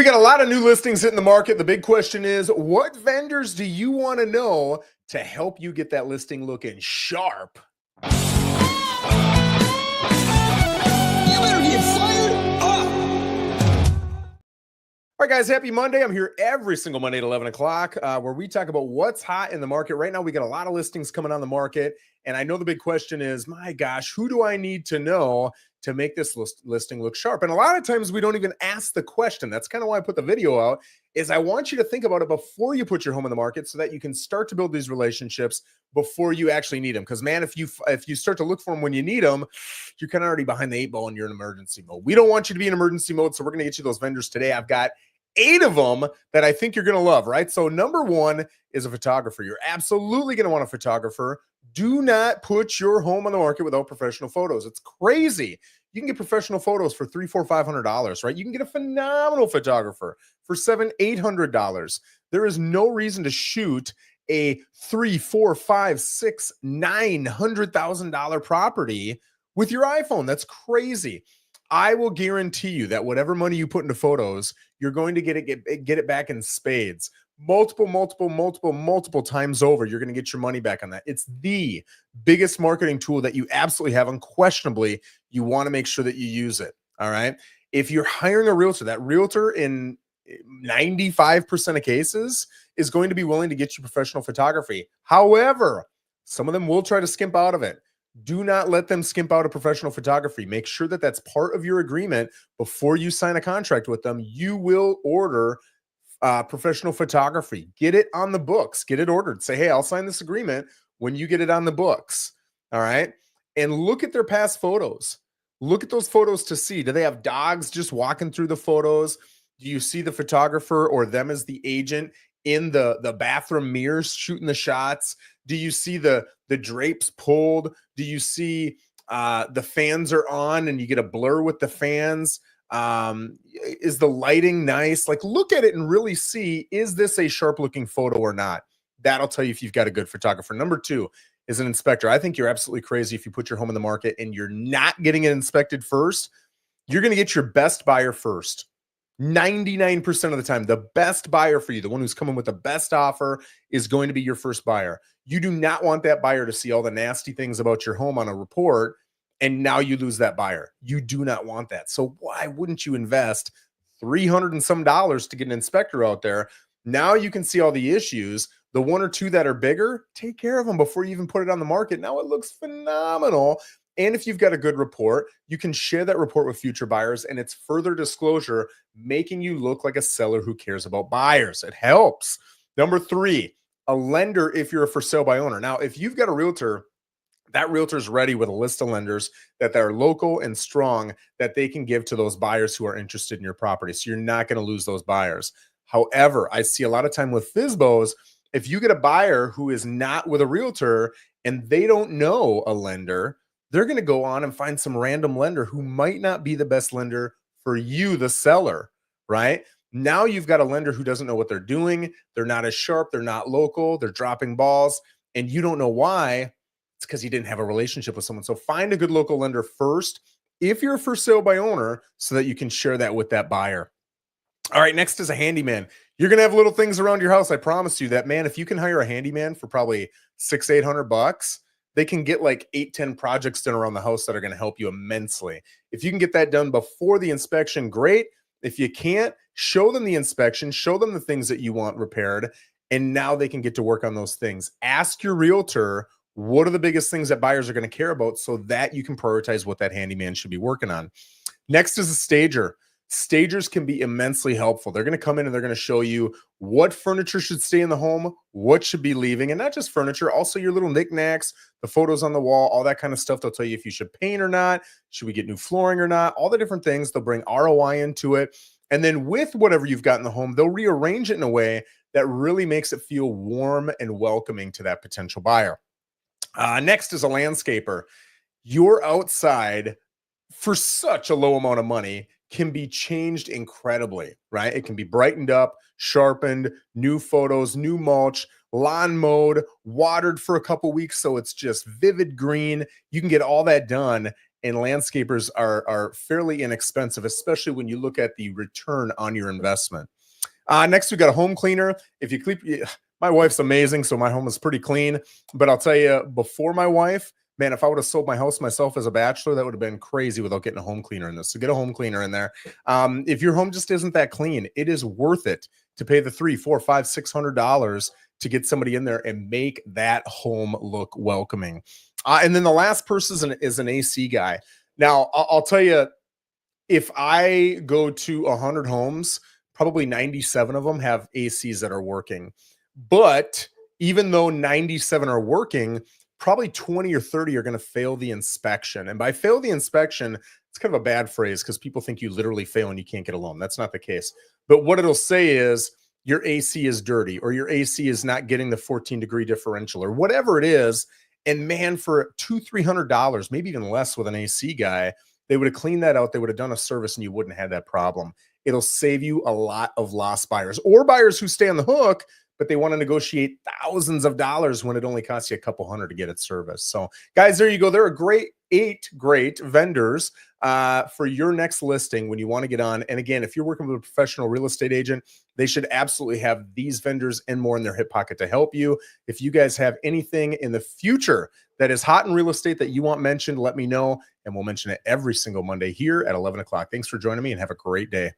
We got a lot of new listings hitting the market. The big question is, what vendors do you want to know to help you get that listing looking sharp? You better get fired up. All right, guys, happy Monday. I'm here every single Monday at 11 o'clock where we talk about what's hot in the market. Right now, we got a lot of listings coming on the market. And I know the big question is, my gosh, who do I need to know to make this listing look sharp? And a lot of times we don't even ask the question. That's kind of why I put the video out, is I want you to think about it before you put your home in the market so that you can start to build these relationships before you actually need them. Because, man, if you start to look for them when you need them, you're kind of already behind the 8 ball and you're in emergency mode. We don't want you to be in emergency mode, so we're going to get you those vendors today. I've got 8 of them that I think you're going to love, right? So number 1 is a photographer. You're absolutely going to want a photographer. Do not put your home on the market without professional photos. It's crazy. You can get professional photos for $300, $400, $500, right? You can get a phenomenal photographer for $700, $800. There is no reason to shoot a $300, $400, $500, $600, $900,000 property with your iPhone. That's crazy. I will guarantee you that whatever money you put into photos, you're going to get it back in spades. Multiple times over, you're going to get your money back on that. It's the biggest marketing tool that you absolutely have. Unquestionably, you want to make sure that you use it. All right. If you're hiring a realtor, that realtor in 95% of cases is going to be willing to get you professional photography. However, some of them will try to skimp out of it. Do not let them skimp out of professional photography. Make sure that that's part of your agreement before you sign a contract with them. You will order professional photography. Get it on the books. Get it ordered. Say, hey, I'll sign this agreement when you get it on the books. All right. And look at their past photos. Look at those photos to see. Do they have dogs just walking through the photos? Do you see the photographer or them as the agent in the bathroom mirrors shooting the shots? Do you see the drapes pulled? Do you see the fans are on and you get a blur with the fans? Is the lighting nice? Like, look at it and really see, is this a sharp looking photo or not? That'll tell you if you've got a good photographer. Number 2 is an inspector. I think you're absolutely crazy if you put your home in the market and you're not getting it inspected first. You're going to get your best buyer first. 99% of the time, the best buyer for you, the one who's coming with the best offer, is going to be your first buyer. You do not want that buyer to see all the nasty things about your home on a report, and now you lose that buyer. You do not want that. So why wouldn't you invest $300 and some to get an inspector out there? Now you can see all the issues. The 1 or 2 that are bigger, take care of them before you even put it on the market. Now it looks phenomenal. And if you've got a good report, you can share that report with future buyers, and it's further disclosure, making you look like a seller who cares about buyers. It helps. Number 3, a lender if you're a for sale by owner. Now, if you've got a realtor, that realtor's ready with a list of lenders that are local and strong that they can give to those buyers who are interested in your property. So you're not going to lose those buyers. However, I see a lot of time with FSBOs, if you get a buyer who is not with a realtor and they don't know a lender, they're going to go on and find some random lender who might not be the best lender for you, the seller, right? Now you've got a lender who doesn't know what they're doing. They're not as sharp. They're not local. They're dropping balls, and you don't know why. It's because you didn't have a relationship with someone. So find a good local lender first if you're for sale by owner so that you can share that with that buyer. All right, next is a handyman. You're going to have little things around your house. I promise you that, man, if you can hire a handyman for probably $600-$800, they can get like 8-10 projects done around the house that are going to help you immensely. If you can get that done before the inspection, great. If you can't, show them the inspection, show them the things that you want repaired, and now they can get to work on those things. Ask your realtor, what are the biggest things that buyers are going to care about so that you can prioritize what that handyman should be working on. Next is a stager. Stagers can be immensely helpful. They're going to come in and they're going to show you what furniture should stay in the home, what should be leaving, and not just furniture, also your little knickknacks, the photos on the wall, all that kind of stuff. They'll tell you if you should paint or not, should we get new flooring or not, all the different things. They'll bring ROI into it. And then with whatever you've got in the home, they'll rearrange it in a way that really makes it feel warm and welcoming to that potential buyer. Next is a landscaper. Your outside, for such a low amount of money, can be changed incredibly, right? It can be brightened up, sharpened, new photos, new mulch, lawn mowed, watered for a couple weeks so it's just vivid green. You can get all that done and landscapers are fairly inexpensive, especially when you look at the return on your investment. Next, we got a home cleaner. If you keep, my wife's amazing, so my home is pretty clean. But I'll tell you, before my wife, man, if I would have sold my house myself as a bachelor, that would have been crazy without getting a home cleaner in this. So get a home cleaner in there. If your home just isn't that clean, it is worth it to pay the $300, $400, $500, $600 to get somebody in there and make that home look welcoming. And then the last person is an AC guy. Now, I'll tell you, if I go to 100 homes, probably 97 of them have ACs that are working. But even though 97 are working, probably 20 or 30 are going to fail the inspection. And by fail the inspection, it's kind of a bad phrase because people think you literally fail and you can't get a loan. That's not the case. But what it'll say is your AC is dirty, or your AC is not getting the 14-degree differential, or whatever it is. And man, for $200, $300, maybe even less with an AC guy, they would have cleaned that out. They would have done a service and you wouldn't have that problem. It'll save you a lot of lost buyers, or buyers who stay on the hook, but they want to negotiate thousands of dollars when it only costs you a couple hundred to get it serviced. So guys, there you go. There are 8 great vendors for your next listing when you want to get on. And again, if you're working with a professional real estate agent, they should absolutely have these vendors and more in their hip pocket to help you. If you guys have anything in the future that is hot in real estate that you want mentioned, let me know, and we'll mention it every single Monday here at 11 o'clock. Thanks for joining me and have a great day.